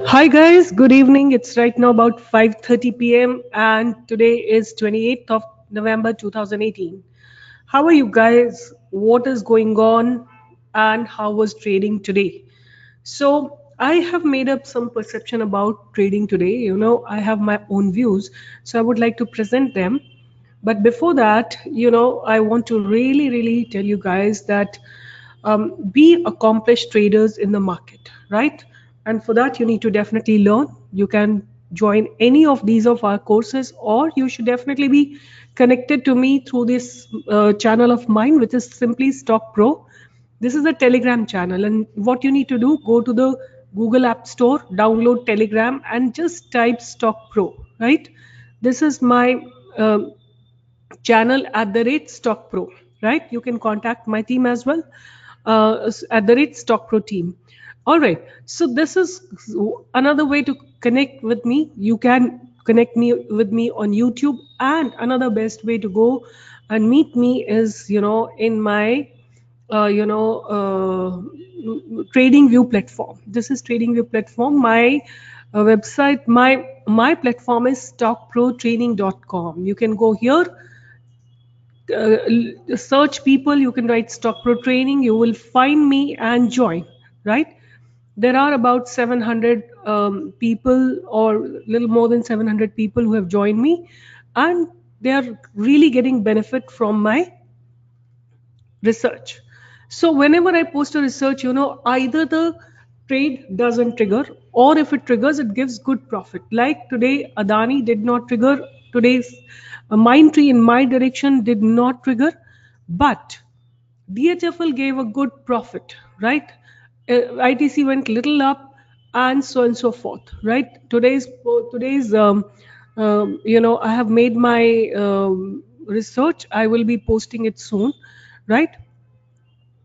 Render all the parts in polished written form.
Hi guys, good evening. It's right now about 5:30 p.m. and today is 28th of November 2018. How are you guys? What is going on and how was trading today? So, I have made up some perception about trading today. I have my own views, so I would like to present them. But before that, I want to really tell you guys that be accomplished traders in the market, right? And for that, you need to definitely learn. You can join any of these of our courses, or you should definitely be connected to me through this channel of mine, which is simply Stock Pro. This is a Telegram channel, and what you need to do, go to the Google App Store, download Telegram, and just type Stock Pro, right? This is my channel @ Stock Pro, right? You can contact my team as well, @ Stock Pro team. All right. So this is another way to connect with me. You can connect me with me on YouTube, and another best way to go and meet me is in my trading view platform. This is trading view platform. My website, my platform is stockprotraining.com. You can go here, search people, you can write Stock Pro Training, you will find me and join, right? There are about 700 people, or little more than 700 people who have joined me, and they are really getting benefit from my research. So whenever I post a research, either the trade doesn't trigger, or if it triggers, it gives good profit. Like today, Adani did not trigger. Today's Mind Tree in my direction did not trigger, but DHFL gave a good profit, right? ITC went little up, and so on and so forth, right? Today's I have made my research. I will be posting it soon, right?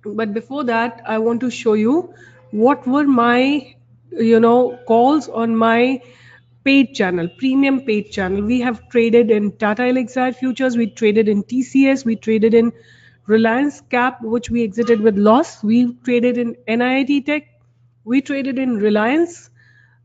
But before that, I want to show you what were my calls on my paid channel, premium paid channel. We have traded in Tata Elixir futures, we traded in TCS, we traded in Reliance Cap, which we exited with loss. We traded in NIIT Tech, we traded in Reliance,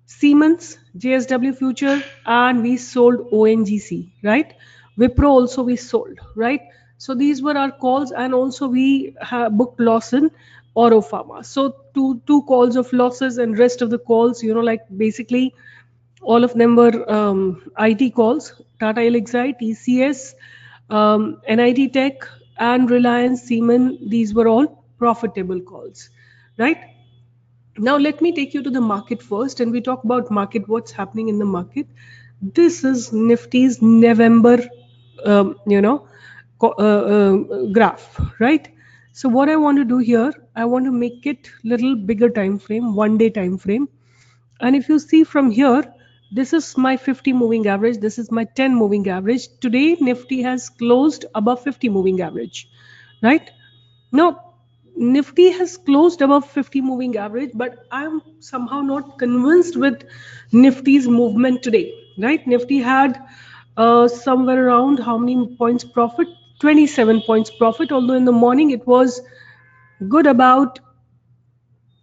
Siemens, JSW future, and we sold ONGC, right? Wipro also we sold, right? So these were our calls, and also we have booked loss in Oro Pharma. So two calls of losses, and rest of the calls, like basically all of them were IT calls: Tata Elixir, TCS, NIT Tech, and Reliance, Siemens. These were all profitable calls, right? Now let me take you to the market first, and we talk about market, what's happening in the market. This is Nifty's November, you know, graph, right? So what I want to do here, I want to make it little bigger time frame, 1 day time frame. And if you see from here, this is my 50 moving average, this is my 10 moving average. Today Nifty has closed above 50 moving average, right? Now, Nifty has closed above 50 moving average, but I'm somehow not convinced with Nifty's movement today, right? Nifty had somewhere around how many points profit? 27 points profit, although in the morning it was good about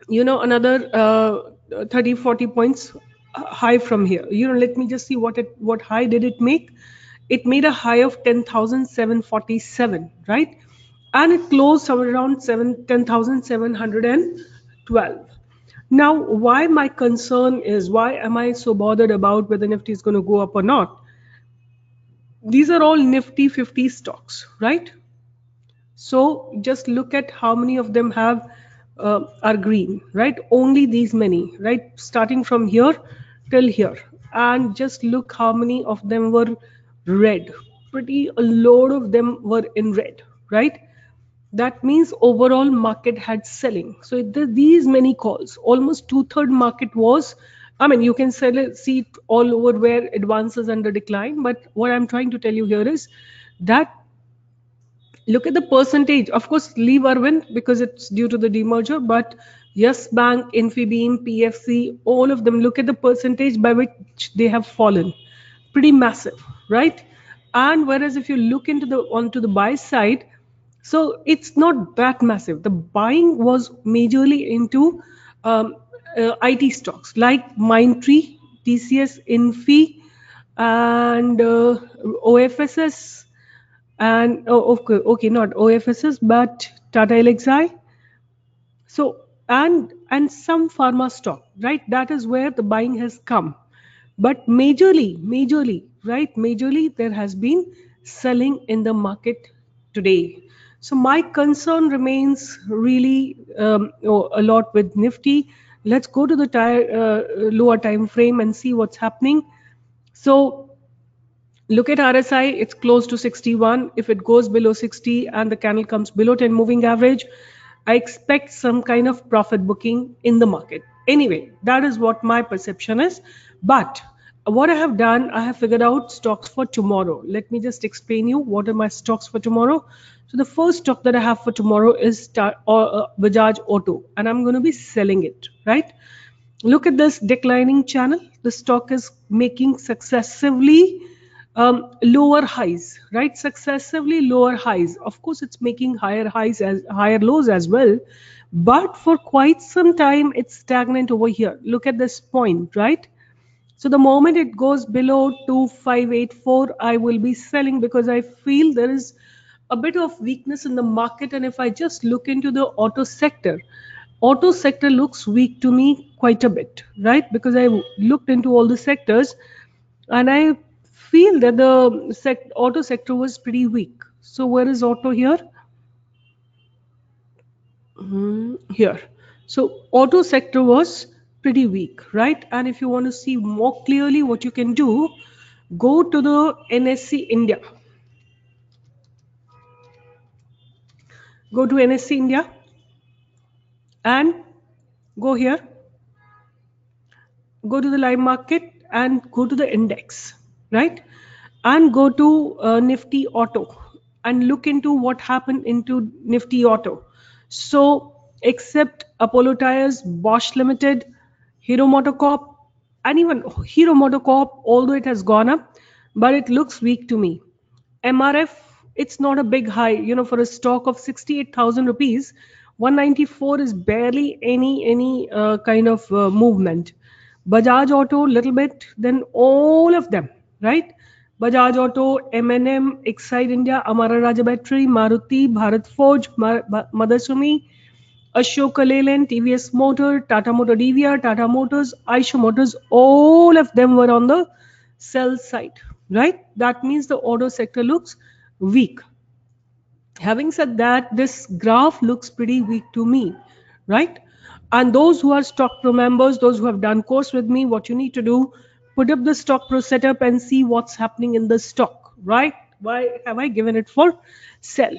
another 30-40 points high from here. Let me just see what high did it make. It made a high of 10,747, right? And it closed somewhere around 10,712. Now, why my concern is, why am I so bothered about whether Nifty is going to go up or not? These are all Nifty 50 stocks, right? So just look at how many of them have are green, right? Only these many, right? Starting from here till here, and just look how many of them were red. Pretty a load of them were in red, right? That means overall market had selling. So these many calls, almost 2/3 market was. I mean, you can see it all over where advances under decline. But what I'm trying to tell you here is that look at the percentage. Of course, leave Arvind because it's due to the demerger. But Yes Bank, Infibeam, PFC, all of them, look at the percentage by which they have fallen. Pretty massive, right? And whereas if you look into the onto the buy side, so it's not that massive. The buying was majorly into IT stocks like Mindtree, TCS, Infi, and OFSS, and okay, not OFSS, but Tata Elxsi. So and some pharma stock, right? That is where the buying has come. But majorly, right? Majorly, there has been selling in the market today. So my concern remains really a lot with Nifty. Let's go to the lower time frame and see what's happening. So look at RSI, it's close to 61. If it goes below 60 and the candle comes below 10 moving average, I expect some kind of profit booking in the market. Anyway, that is what my perception is. But what I have done, I have figured out stocks for tomorrow. Let me just explain you what are my stocks for tomorrow. So the first stock that I have for tomorrow is Bajaj Auto, and I'm going to be selling it, right? Look at this declining channel. The stock is making successively lower highs, right? Successively lower highs. Of course, it's making higher highs as higher lows as well, but for quite some time it's stagnant over here. Look at this point, right? So the moment it goes below 2584, I will be selling because I feel there is a bit of weakness in the market. And if I just look into the auto sector looks weak to me quite a bit, right? Because I looked into all the sectors and I feel that the auto sector was pretty weak. So where is auto here? Here. So auto sector was pretty weak, right? And if you want to see more clearly what you can do, go to the NSE India. Go to NSE India and go here. Go to the live market and go to the index, right? And go to Nifty Auto and look into what happened into Nifty Auto. So except Apollo Tires, Bosch Limited, Hero MotoCorp, and even Hero MotoCorp, although it has gone up, but it looks weak to me. MRF, it's not a big high, for a stock of 68,000 rupees, 194 is barely any kind of movement. Bajaj Auto, little bit, then all of them, right? Bajaj Auto, M&M, Exide India, Amara Raja Battery, Maruti, Bharat Forge, Motherson, Ashoka Leyland, TVS Motor, Tata Motor DVR, Tata Motors, Eicher Motors, all of them were on the sell side, right? That means the auto sector looks weak. Having said that, this graph looks pretty weak to me, right? And those who are StockPro members, those who have done course with me, what you need to do, put up the StockPro setup and see what's happening in the stock, right? Why have I given it for sell?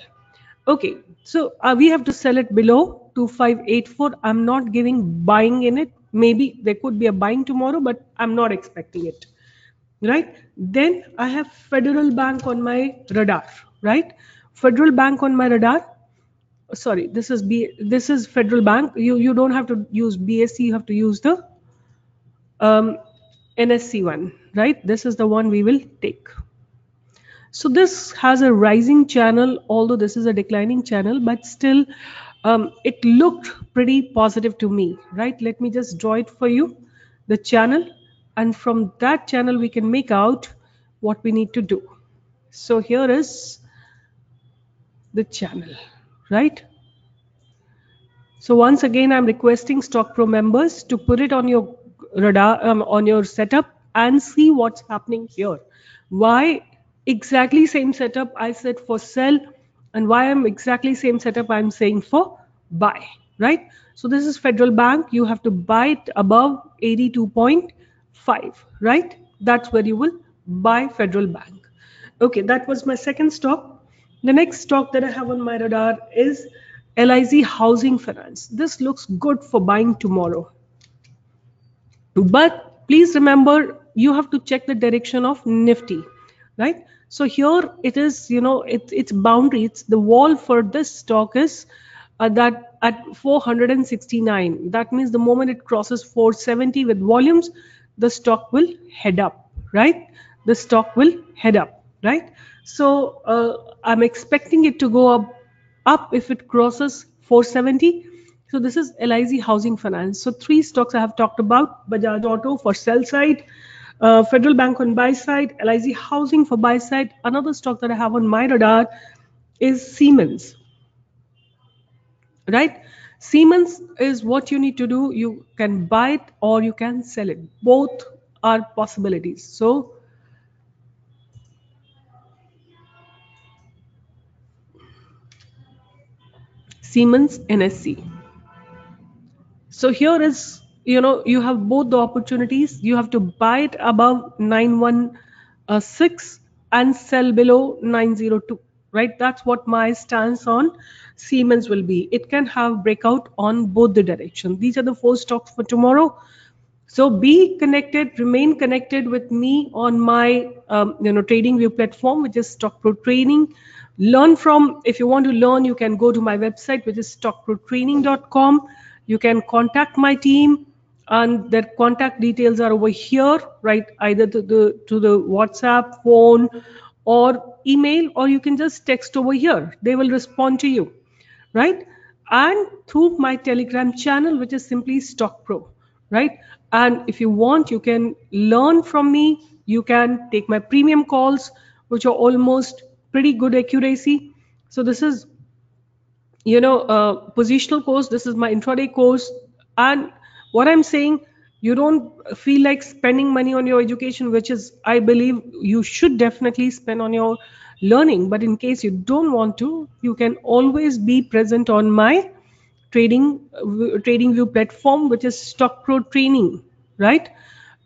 Okay, so we have to sell it below 2584. I'm not giving buying in it. Maybe there could be a buying tomorrow, but I'm not expecting it, right? Then I have Federal Bank on my radar, right? Federal Bank on my radar. Sorry, this is Federal Bank. You don't have to use BSE. You have to use the NSC one, right? This is the one we will take. So this has a rising channel, although this is a declining channel, but still it looked pretty positive to me, right? Let me just draw it for you, the channel, and from that channel we can make out what we need to do. So here is the channel, right? So once again, I'm requesting StockPro members to put it on your radar, on your setup and see what's happening here. Why exactly same setup I said for sell, and why I'm exactly same setup I'm saying for buy, right? So this is Federal Bank. You have to buy it above 82.5, right? That's where you will buy Federal Bank. Okay, that was my second stock. The next stock that I have on my radar is LIC Housing Finance. This looks good for buying tomorrow. But please remember, you have to check the direction of Nifty, right? So here it is, it's boundary. It's the wall for this stock is that at 469. That means the moment it crosses 470 with volumes, the stock will head up, right? The stock will head up, right? So I'm expecting it to go up if it crosses 470. So this is LIC Housing Finance. So 3 stocks I have talked about: Bajaj Auto for sell side, Federal Bank on buy side, LIC Housing for buy side. Another stock that I have on my radar is Siemens, right? Siemens is what you need to do. You can buy it or you can sell it. Both are possibilities. So Siemens NSC. So here is, you have both the opportunities. You have to buy it above 916 and sell below 902, right? That's what my stance on Siemens will be. It can have breakout on both the direction. These are the 4 stocks for tomorrow. So be connected, remain connected with me on my trading view platform, which is StockPro Training. Learn from, if you want to learn, you can go to my website, which is stockprotraining.com. You can contact my team, and their contact details are over here, right? Either to the WhatsApp, phone, or email, or you can just text over here. They will respond to you, right? And through my Telegram channel, which is simply Stock Pro, right? And if you want, you can learn from me. You can take my premium calls, which are almost pretty good accuracy. So this is, positional course. This is my intraday course. And what I'm saying, you don't feel like spending money on your education, which is, I believe, you should definitely spend on your learning. But in case you don't want to, you can always be present on my trading view platform, which is Stock Pro Training, right?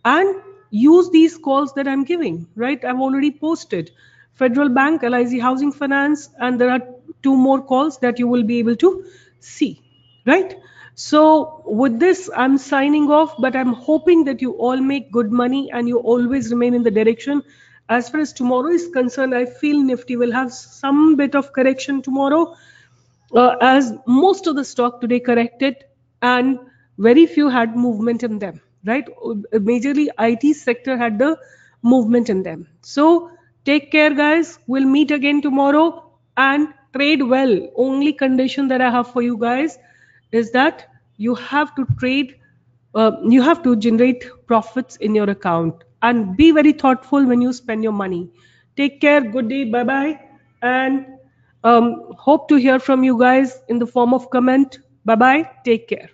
And use these calls that I'm giving, right? I've already posted Federal Bank, LIC Housing Finance, and there are 2 more calls that you will be able to see, right? So with this, I'm signing off, but I'm hoping that you all make good money and you always remain in the direction. As far as tomorrow is concerned, I feel Nifty will have some bit of correction tomorrow, as most of the stock today corrected and very few had movement in them, right? Majorly IT sector had the movement in them. So take care, guys. We'll meet again tomorrow and trade well. Only condition that I have for you guys is that you have to trade, you have to generate profits in your account, and be very thoughtful when you spend your money. Take care. Good day. Bye bye. And hope to hear from you guys in the form of comment. Bye bye. Take care.